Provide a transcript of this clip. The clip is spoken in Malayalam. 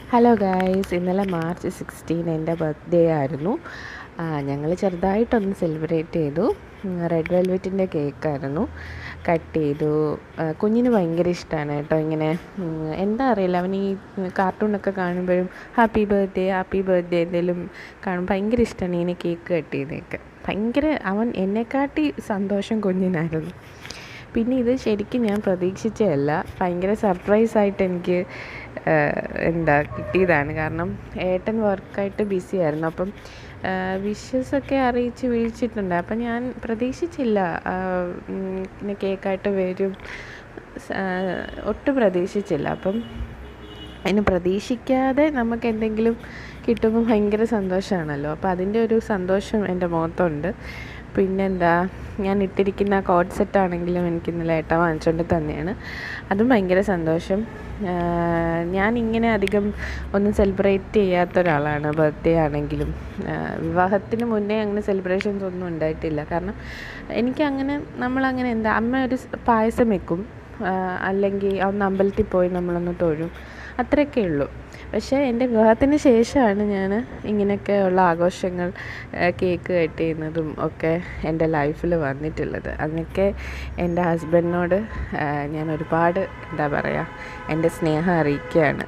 ഹലോ ഗായ്സ്, ഇന്നലെ മാർച്ച് 16 എൻ്റെ ബർത്ത്ഡേ ആയിരുന്നു. ഞങ്ങൾ ചെറുതായിട്ടൊന്ന് സെലിബ്രേറ്റ് ചെയ്തു. റെഡ് വെൽവെറ്റിൻ്റെ കേക്കായിരുന്നു കട്ട് ചെയ്തു. കുഞ്ഞിന് ഭയങ്കര ഇഷ്ടമാണ് കേട്ടോ ഇങ്ങനെ. എന്താ അറിയില്ല, അവൻ ഈ കാർട്ടൂണൊക്കെ കാണുമ്പോഴും ഹാപ്പി ബർത്ത്ഡേ എന്തെങ്കിലും കാണുമ്പോൾ ഭയങ്കര ഇഷ്ടമാണ് ഇങ്ങനെ കേക്ക് കട്ട് ചെയ്തേക്ക്. ഭയങ്കര എന്നെക്കാട്ടി സന്തോഷം കുഞ്ഞിനായിരുന്നു. പിന്നെ ഇത് ശരിക്കും ഞാൻ പ്രതീക്ഷിച്ചതല്ല, ഭയങ്കര സർപ്രൈസായിട്ട് എനിക്ക് കിട്ടിയതാണ്. കാരണം ഏട്ടൻ വർക്കായിട്ട് ബിസി ആയിരുന്നു. അപ്പം വിഷസൊക്കെ അറിയിച്ച് വിളിച്ചിട്ടുണ്ട്. അപ്പം ഞാൻ പ്രതീക്ഷിച്ചില്ല പിന്നെ കേക്കായിട്ട് വരും, ഒട്ടും പ്രതീക്ഷിച്ചില്ല. അപ്പം അതിന് പ്രതീക്ഷിക്കാതെ നമുക്ക് എന്തെങ്കിലും കിട്ടുമ്പോൾ ഭയങ്കര സന്തോഷമാണല്ലോ. അപ്പോൾ അതിൻ്റെ ഒരു സന്തോഷം എൻ്റെ മുഖത്തുണ്ട്. പിന്നെന്താ, ഞാൻ ഇട്ടിരിക്കുന്ന കോഡ് സെറ്റാണെങ്കിലും എനിക്ക് ഇന്നലെ ഏട്ടൻ വാങ്ങിച്ചുകൊണ്ട് തന്നെയാണ്. അതും ഭയങ്കര സന്തോഷം. ഞാനിങ്ങനെ അധികം ഒന്നും സെലിബ്രേറ്റ് ചെയ്യാത്ത ഒരാളാണ്. ബർത്ത്ഡേ ആണെങ്കിലും വിവാഹത്തിന് മുന്നേ അങ്ങനെ സെലിബ്രേഷൻസ് ഒന്നും ഉണ്ടായിട്ടില്ല. കാരണം എനിക്കങ്ങനെ നമ്മളങ്ങനെ അമ്മ ഒരു പായസം വെക്കും, അല്ലെങ്കിൽ ഒന്ന് അമ്പലത്തിൽ പോയി നമ്മളൊന്ന് തൊഴും, അത്രയൊക്കെ ഉള്ളൂ. പക്ഷേ എൻ്റെ വിവാഹത്തിന് ശേഷമാണ് ഞാൻ ഇങ്ങനെയൊക്കെയുള്ള ആഘോഷങ്ങൾ, കേക്ക് കട്ട് ചെയ്യുന്നതും ഒക്കെ എൻ്റെ ലൈഫിൽ വന്നിട്ടുള്ളത്. അന്നൊക്കെ എൻ്റെ ഹസ്ബൻഡിനോട് ഞാൻ ഒരുപാട് എൻ്റെ സ്നേഹം അറിയിക്കുകയാണ്.